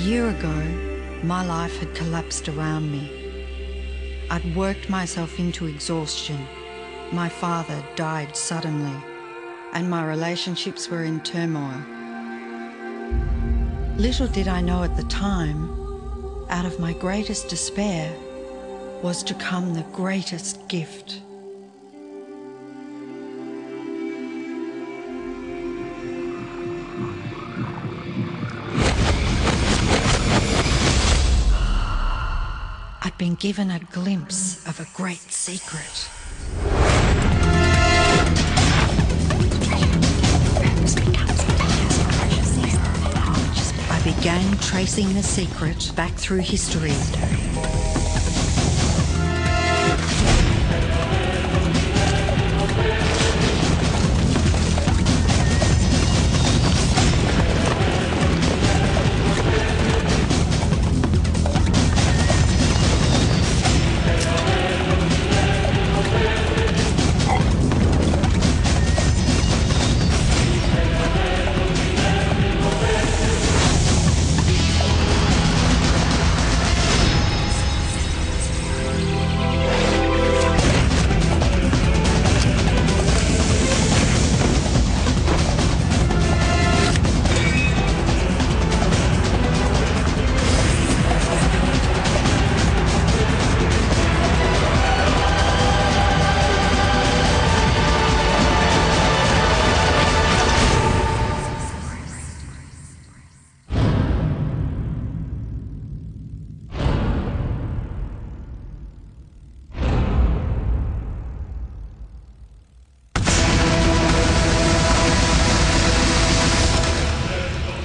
year ago, my life had collapsed around me. I'd worked myself into exhaustion. My father died suddenly, and my relationships were in turmoil. Little did I know at the time, out of my greatest despair was to come the greatest gift. I'd been given a glimpse of a great secret. I began tracing the secret back through history.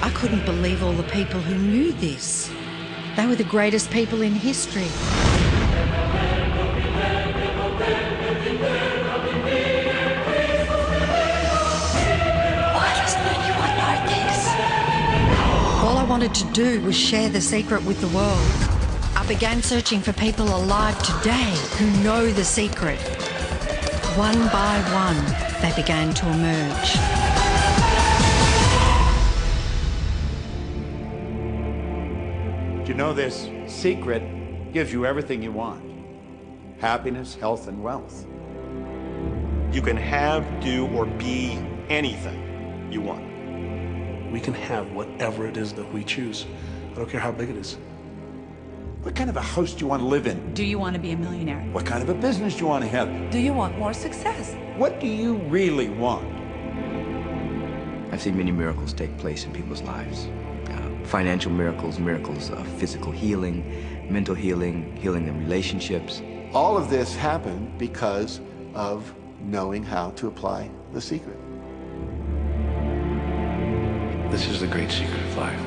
I couldn't believe all the people who knew this. They were the greatest people in history. Why doesn't anyone know this? All I wanted to do was share the secret with the world. I began searching for people alive today who know the secret. One by one, they began to emerge. You know, this secret gives you everything you want. Happiness, health, and wealth. You can have, do, or be anything you want. We can have whatever it is that we choose. I don't care how big it is. What kind of a house do you want to live in? Do you want to be a millionaire? What kind of a business do you want to have? Do you want more success? What do you really want? I've seen many miracles take place in people's lives. Financial miracles, miracles of physical healing, mental healing, healing in relationships. All of this happened because of knowing how to apply the secret. This is the great secret of life.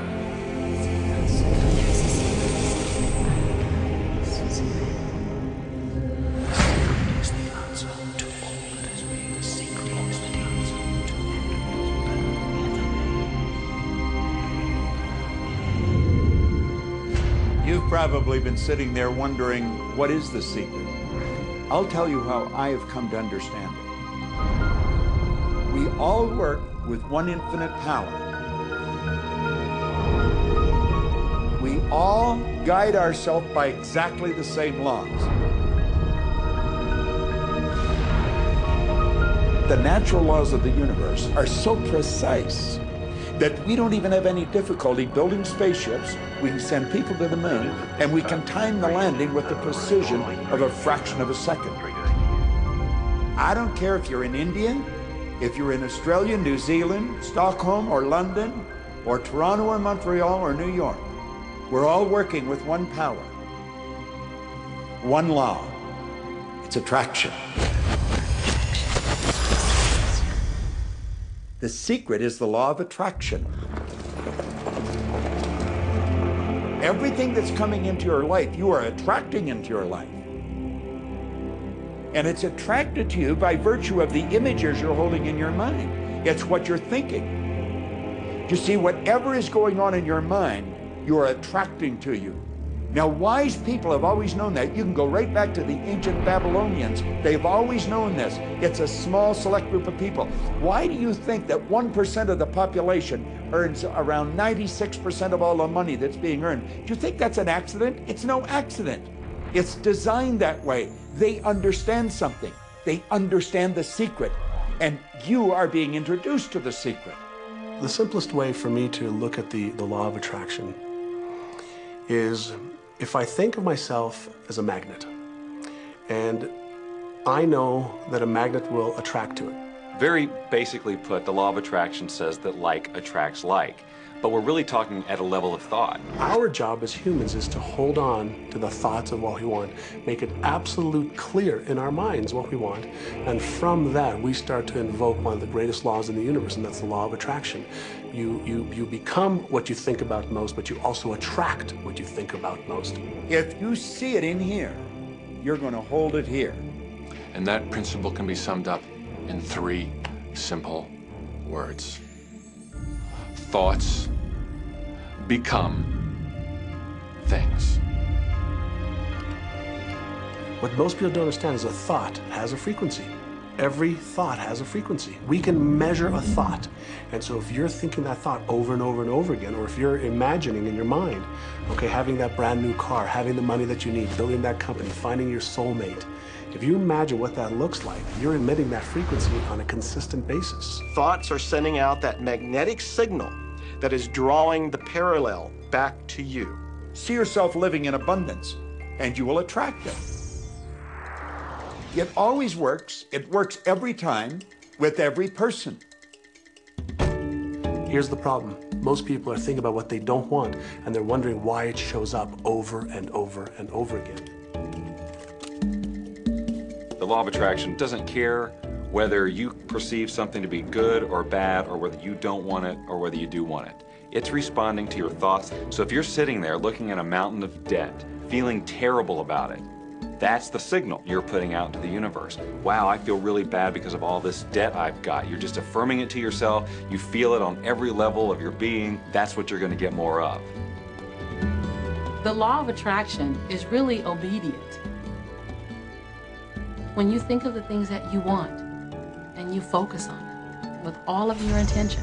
You've probably been sitting there wondering, what is the secret? I'll tell you how I have come to understand it. We all work with one infinite power. We all guide ourselves by exactly the same laws. The natural laws of the universe are so precise that we don't even have any difficulty building spaceships. We can send people to the moon, and we can time the landing with the precision of a fraction of a second. I don't care if you're in India, if you're in Australia, New Zealand, Stockholm, or London, or Toronto, or Montreal, or New York. We're all working with one power, one law. It's attraction. The secret is the law of attraction. Everything that's coming into your life, you are attracting into your life. And it's attracted to you by virtue of the images you're holding in your mind. It's what you're thinking. You see, whatever is going on in your mind, you are attracting to you. Now, wise people have always known that. You can go right back to the ancient Babylonians. They've always known this. It's a small, select group of people. Why do you think that 1% of the population earns around 96% of all the money that's being earned? Do you think that's an accident? It's no accident. It's designed that way. They understand something. They understand the secret. And you are being introduced to the secret. The simplest way for me to look at the law of attraction is if I think of myself as a magnet, and I know that a magnet will attract to it. Very basically put, the law of attraction says that like attracts like, but we're really talking at a level of thought. Our job as humans is to hold on to the thoughts of what we want, make it absolute clear in our minds what we want, and from that we start to invoke one of the greatest laws in the universe, and that's the law of attraction. You become what you think about most, but you also attract what you think about most. If you see it in here, you're going to hold it here. And that principle can be summed up in 3 simple words. Thoughts become things. What most people don't understand is a thought has a frequency. Every thought has a frequency. We can measure a thought. And so if you're thinking that thought over and over and over again, or if you're imagining in your mind, okay, having that brand new car, having the money that you need, building that company, finding your soulmate, if you imagine what that looks like, you're emitting that frequency on a consistent basis. Thoughts are sending out that magnetic signal that is drawing the parallel back to you. See yourself living in abundance, and you will attract it. It always works. It works every time with every person. Here's the problem. Most people are thinking about what they don't want, and they're wondering why it shows up over and over and over again. The law of attraction doesn't care whether you perceive something to be good or bad, or whether you don't want it or whether you do want it. It's responding to your thoughts. So if you're sitting there looking at a mountain of debt, feeling terrible about it, that's the signal you're putting out into the universe. Wow, I feel really bad because of all this debt I've got. You're just affirming it to yourself. You feel it on every level of your being. That's what you're going to get more of. The law of attraction is really obedient. When you think of the things that you want and you focus on it with all of your intention,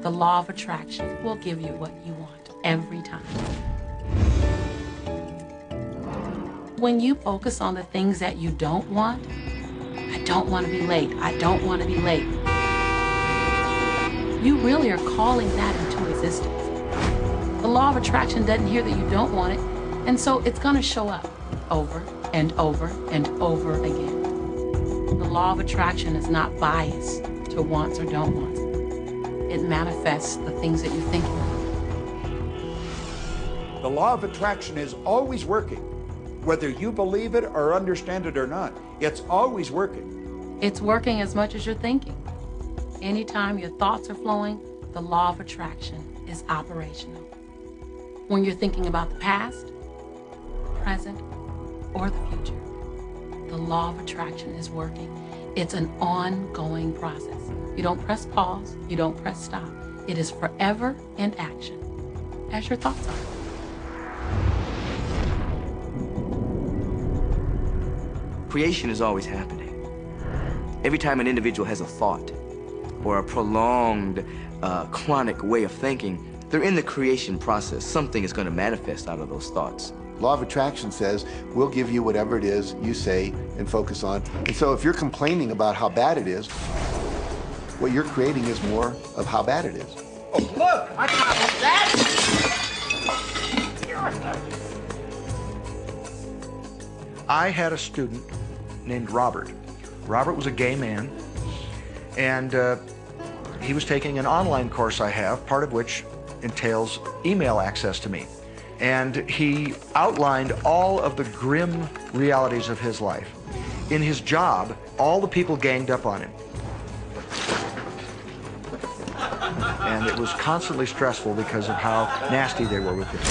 the law of attraction will give you what you want every time. When you focus on the things that you don't want, I don't want to be late, I don't want to be late, you really are calling that into existence. The law of attraction doesn't hear that you don't want it, and so it's going to show up over and over and over again. The law of attraction is not biased to wants or don't wants. It manifests the things that you think about. The law of attraction is always working. Whether you believe it or understand it or not, it's always working. It's working as much as you're thinking. Anytime your thoughts are flowing, the law of attraction is operational. When you're thinking about the past, present, or the future, the law of attraction is working. It's an ongoing process. You don't press pause, you don't press stop. It is forever in action, as your thoughts are. Creation is always happening. Every time an individual has a thought or a prolonged, chronic way of thinking, they're in the creation process. Something is going to manifest out of those thoughts. Law of attraction says, we'll give you whatever it is you say and focus on. And so if you're complaining about how bad it is, what you're creating is more of how bad it is. Oh, look, I got that. I had a student named Robert. Robert was a gay man, and he was taking an online course I have, part of which entails email access to me. And he outlined all of the grim realities of his life. In his job, all the people ganged up on him. And it was constantly stressful because of how nasty they were with him.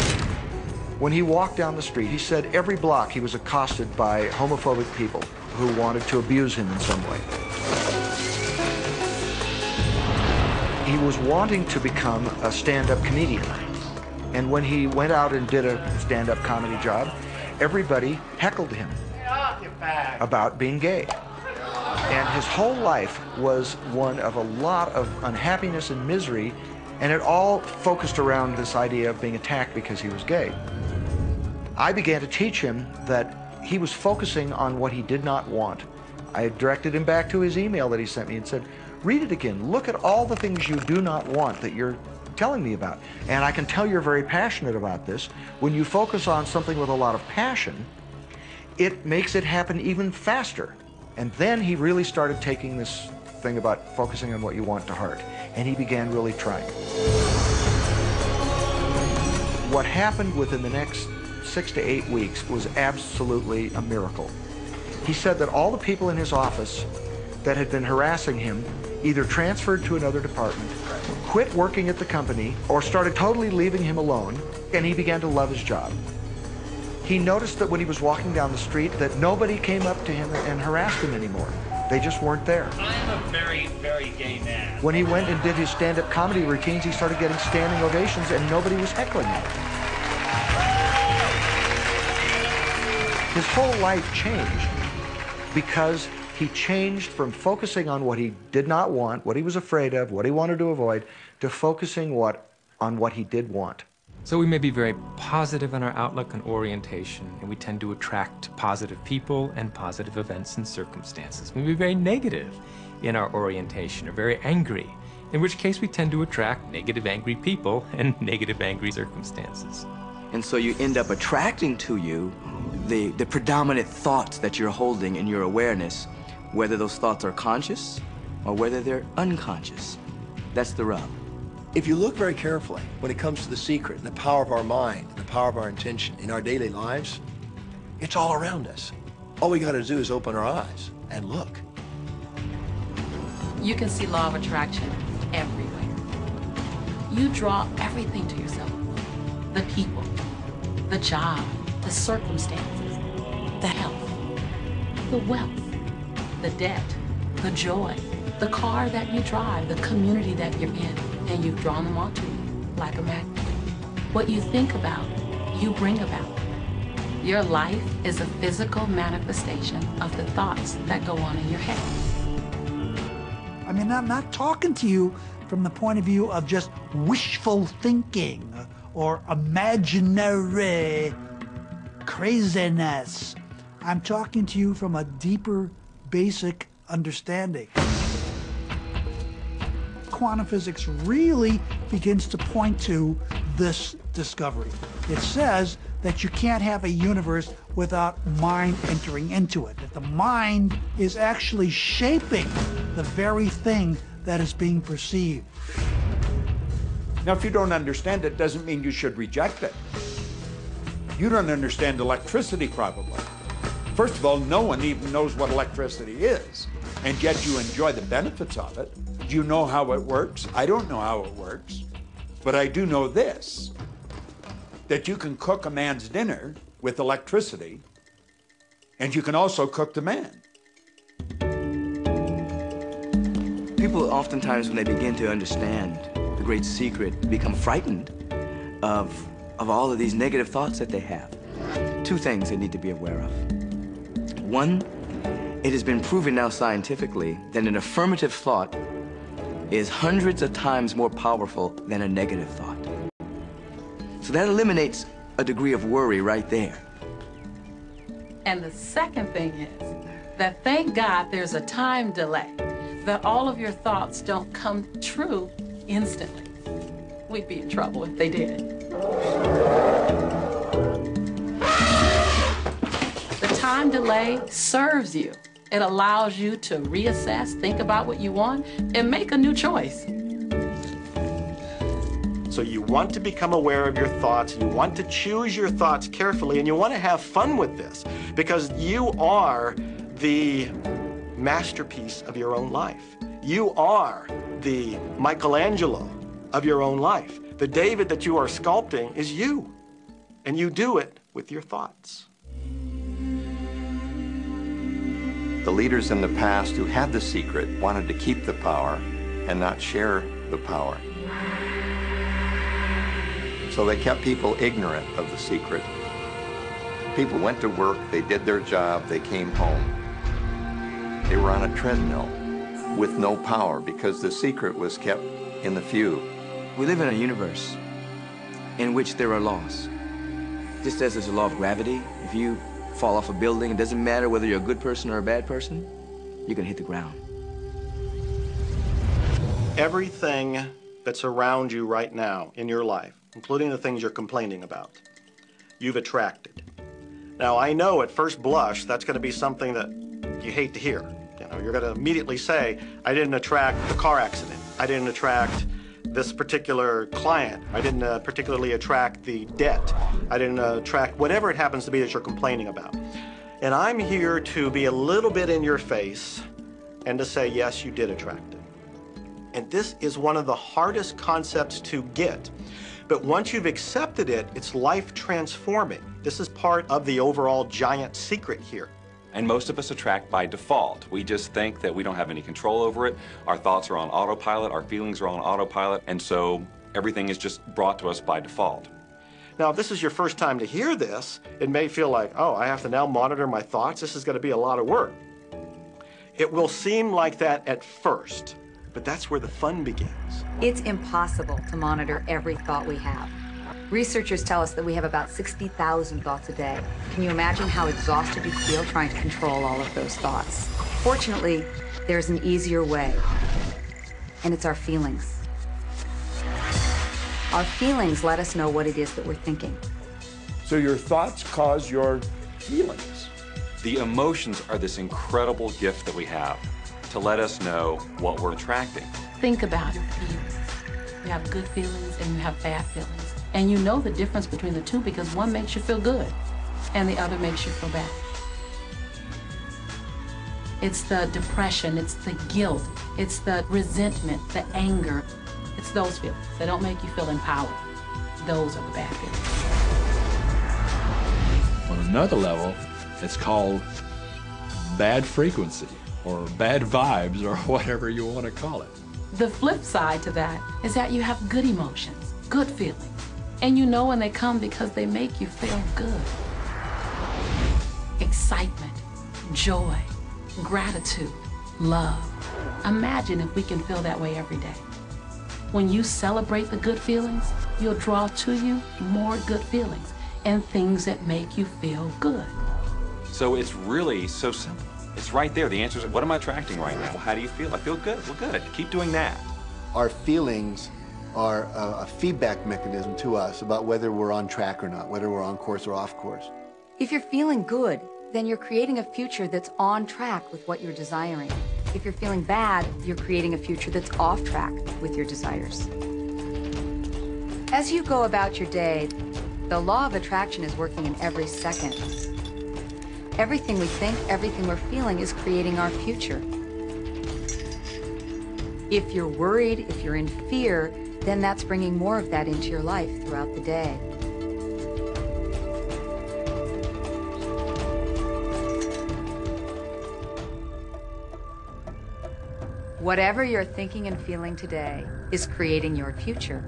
When he walked down the street, he said every block he was accosted by homophobic people who wanted to abuse him in some way. He was wanting to become a stand-up comedian. And when he went out and did a stand-up comedy job, everybody heckled him about being gay. And his whole life was one of a lot of unhappiness and misery, and it all focused around this idea of being attacked because he was gay. I began to teach him that he was focusing on what he did not want. I directed him back to his email that he sent me and said, read it again. Look at all the things you do not want that you're telling me about. And I can tell you're very passionate about this. When you focus on something with a lot of passion, it makes it happen even faster. And then he really started taking this thing about focusing on what you want to heart. And he began really trying. What happened within the next 6 to 8 weeks was absolutely a miracle. He said that all the people in his office that had been harassing him either transferred to another department, quit working at the company, or started totally leaving him alone, and he began to love his job. He noticed that when he was walking down the street that nobody came up to him and harassed him anymore. They just weren't there. I'm a very, very gay man. When he went and did his stand-up comedy routines, he started getting standing ovations and nobody was heckling him. His whole life changed because he changed from focusing on what he did not want, what he was afraid of, what he wanted to avoid, to focusing on what he did want. So we may be very positive in our outlook and orientation, and we tend to attract positive people and positive events and circumstances. We may be very negative in our orientation, or very angry, in which case we tend to attract negative, angry people and negative, angry circumstances. And so you end up attracting to you the predominant thoughts that you're holding in your awareness, whether those thoughts are conscious or whether they're unconscious. That's the rub. If you look very carefully, when it comes to the secret and the power of our mind, the power of our intention in our daily lives, it's all around us. All we got to do is open our eyes and look. You can see law of attraction everywhere. You draw everything to yourself. The people, the job, the circumstances, the health, the wealth, the debt, the joy, the car that you drive, the community that you're in, and you've drawn them onto you like a magnet. What you think about, you bring about. Your life is a physical manifestation of the thoughts that go on in your head. I mean, I'm not talking to you from the point of view of just wishful thinking or imaginary craziness. I'm talking to you from a deeper, basic understanding. Quantum physics really begins to point to this discovery. It says that you can't have a universe without mind entering into it, that the mind is actually shaping the very thing that is being perceived. Now, if you don't understand it, doesn't mean you should reject it. You don't understand electricity, probably. First of all, no one even knows what electricity is, and yet you enjoy the benefits of it. Do you know how it works? I don't know how it works, but I do know this, that you can cook a man's dinner with electricity, and you can also cook the man. People oftentimes, when they begin to understand the great secret, become frightened of all of these negative thoughts that they have. Two things they need to be aware of. One, it has been proven now scientifically that an affirmative thought is hundreds of times more powerful than a negative thought. So that eliminates a degree of worry right there. And the second thing is that thank God there's a time delay, that all of your thoughts don't come true instantly. We'd be in trouble if they did. The time delay serves you. It allows you to reassess, think about what you want, and make a new choice. So you want to become aware of your thoughts, you want to choose your thoughts carefully, and you want to have fun with this, because you are the masterpiece of your own life. You are the Michelangelo of your own life. The David that you are sculpting is you, and you do it with your thoughts. The leaders in the past who had the secret wanted to keep the power and not share the power. So they kept people ignorant of the secret. People went to work, they did their job, they came home. They were on a treadmill with no power because the secret was kept in the few. We live in a universe in which there are laws. Just as there's a law of gravity, if you fall off a building, it doesn't matter whether you're a good person or a bad person, you're gonna hit the ground. Everything that's around you right now in your life, including the things you're complaining about, you've attracted. Now, I know at first blush that's going to be something that you hate to hear. You know, you're going to immediately say, I didn't attract the car accident. I didn't attract this particular client. I didn't particularly attract the debt. I didn't attract whatever it happens to be that you're complaining about. And I'm here to be a little bit in your face and to say, yes, you did attract it. And this is one of the hardest concepts to get. But once you've accepted it, it's life transforming. This is part of the overall giant secret here. And most of us attract by default. We just think that we don't have any control over it. Our thoughts are on autopilot, our feelings are on autopilot, and so everything is just brought to us by default. Now, if this is your first time to hear this, it may feel like, oh, I have to now monitor my thoughts. This is going to be a lot of work. It will seem like that at first, but that's where the fun begins. It's impossible to monitor every thought we have. Researchers tell us that we have about 60,000 thoughts a day. Can you imagine how exhausted you feel trying to control all of those thoughts? Fortunately, there's an easier way, and it's our feelings. Our feelings let us know what it is that we're thinking. So your thoughts cause your feelings. The emotions are this incredible gift that we have to let us know what we're attracting. Think about your feelings. You have good feelings and you have bad feelings. And you know the difference between the two because one makes you feel good and the other makes you feel bad. It's the depression, it's the guilt, it's the resentment, the anger. It's those feelings. They don't make you feel empowered. Those are the bad feelings. On another level, it's called bad frequency or bad vibes or whatever you want to call it. The flip side to that is that you have good emotions, good feelings. And you know when they come because they make you feel good. Excitement, joy, gratitude, love. Imagine if we can feel that way every day. When you celebrate the good feelings, you'll draw to you more good feelings and things that make you feel good. So it's really so simple. It's right there. The answer is, what am I attracting right now? Well, how do you feel? I feel good. Well, good. Keep doing that. Our feelings are a feedback mechanism to us about whether we're on track or not, whether we're on course or off course. If you're feeling good, then you're creating a future that's on track with what you're desiring. If you're feeling bad, you're creating a future that's off track with your desires. As you go about your day, the law of attraction is working in every second. Everything we think, everything we're feeling is creating our future. If you're worried, if you're in fear, then that's bringing more of that into your life throughout the day. Whatever you're thinking and feeling today is creating your future.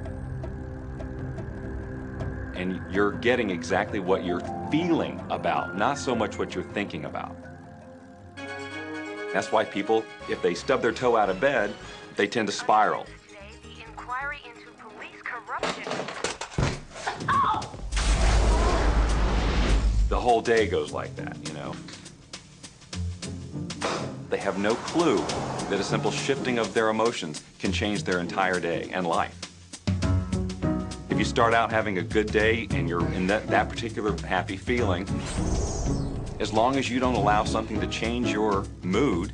And you're getting exactly what you're feeling about, not so much what you're thinking about. That's why people, if they stub their toe out of bed, they tend to spiral. The whole day goes like that, you know. They have no clue that a simple shifting of their emotions can change their entire day and life. If you start out having a good day and you're in that particular happy feeling, as long as you don't allow something to change your mood,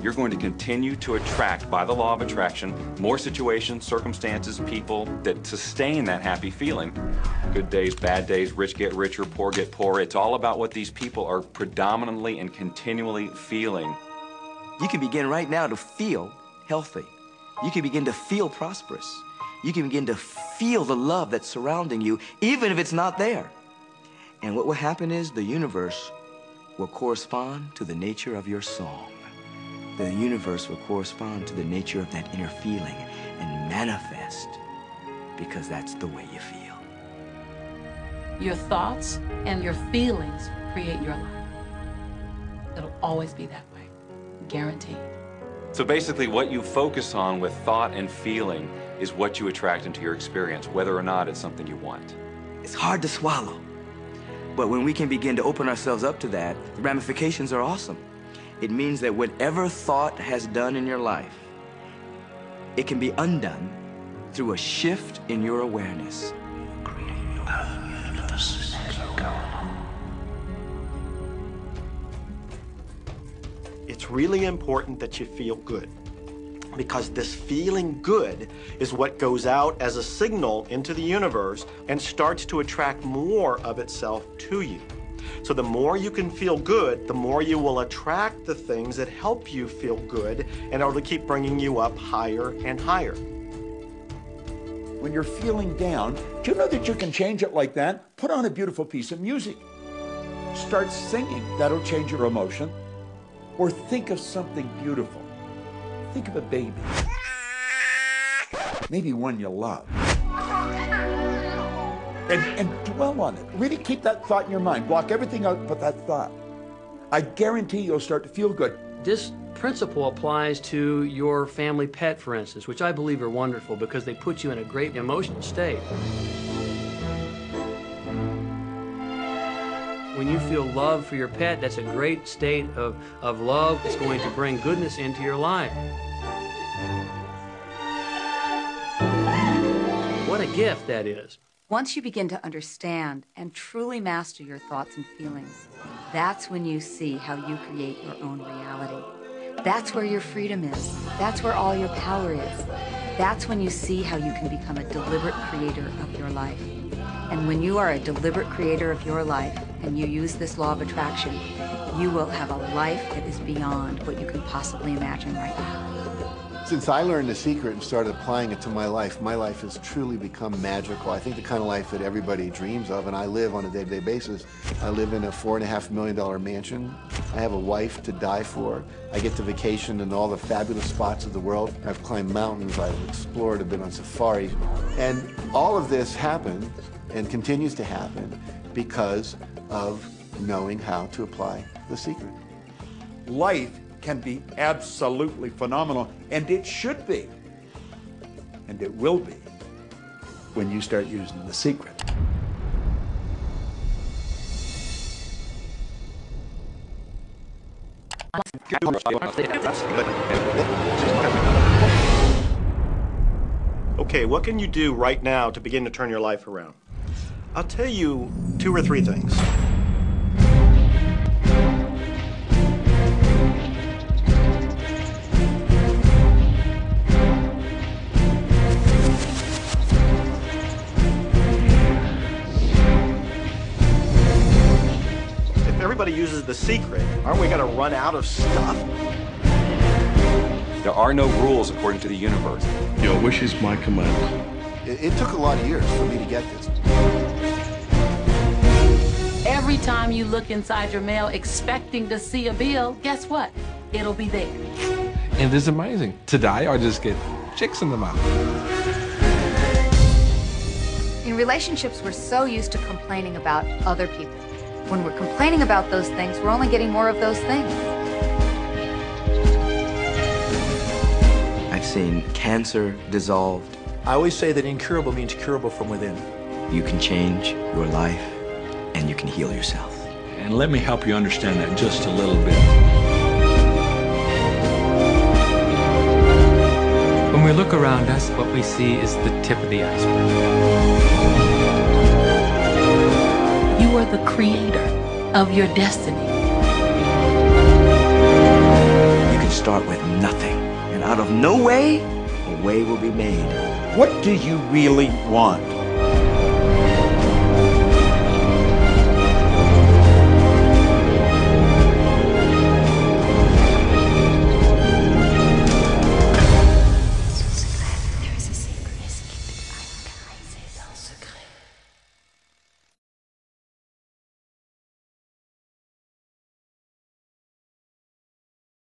you're going to continue to attract, by the law of attraction, more situations, circumstances, people that sustain that happy feeling. Good days, bad days, rich get richer, poor get poorer. It's all about what these people are predominantly and continually feeling. You can begin right now to feel healthy. You can begin to feel prosperous. You can begin to feel the love that's surrounding you, even if it's not there. And what will happen is the universe will correspond to the nature of your song. The universe will correspond to the nature of that inner feeling and manifest because that's the way you feel. Your thoughts and your feelings create your life. It'll always be that way, guaranteed. So basically what you focus on with thought and feeling is what you attract into your experience, whether or not it's something you want. It's hard to swallow. But when we can begin to open ourselves up to that, the ramifications are awesome. It means that whatever thought has done in your life, it can be undone through a shift in your awareness. It's really important that you feel good, because this feeling good is what goes out as a signal into the universe and starts to attract more of itself to you. So the more you can feel good, the more you will attract the things that help you feel good and are to keep bringing you up higher and higher. When you're feeling down, do you know that you can change it like that? Put on a beautiful piece of music. Start singing. That'll change your emotion. Or think of something beautiful. Think of a baby. Maybe one you love. And dwell on it. Really keep that thought in your mind. Block everything out but that thought. I guarantee you'll start to feel good. This principle applies to your family pet, for instance, which I believe are wonderful because they put you in a great emotional state. When you feel love for your pet, that's a great state of love. It's going to bring goodness into your life. What a gift that is. Once you begin to understand and truly master your thoughts and feelings, that's when you see how you create your own reality. That's where your freedom is. That's where all your power is. That's when you see how you can become a deliberate creator of your life. And when you are a deliberate creator of your life and you use this law of attraction, you will have a life that is beyond what you can possibly imagine right now. Since I learned the secret and started applying it to my life has truly become magical. I think the kind of life that everybody dreams of, and I live on a day-to-day basis. I live in a $4.5 million mansion. I have a wife to die for. I get to vacation in all the fabulous spots of the world. I've climbed mountains, I've explored, I've been on safari. And all of this happened and continues to happen because of knowing how to apply the secret. Life can be absolutely phenomenal, and it should be, and it will be, when you start using the secret. Okay, what can you do right now to begin to turn your life around? I'll tell you 2 or 3 things. Everybody uses the secret. Aren't we going to run out of stuff? There are no rules according to the universe. Your wish is my command. It took a lot of years for me to get this. Every time you look inside your mail expecting to see a bill, guess what? It'll be there. And it's amazing. Today I just get chicks in the mouth. In relationships, we're so used to complaining about other people. When we're complaining about those things, we're only getting more of those things. I've seen cancer dissolved. I always say that incurable means curable from within. You can change your life, and you can heal yourself. And let me help you understand that just a little bit. When we look around us, what we see is the tip of the iceberg. You are the creator of your destiny. You can start with nothing, and out of no way, a way will be made. What do you really want?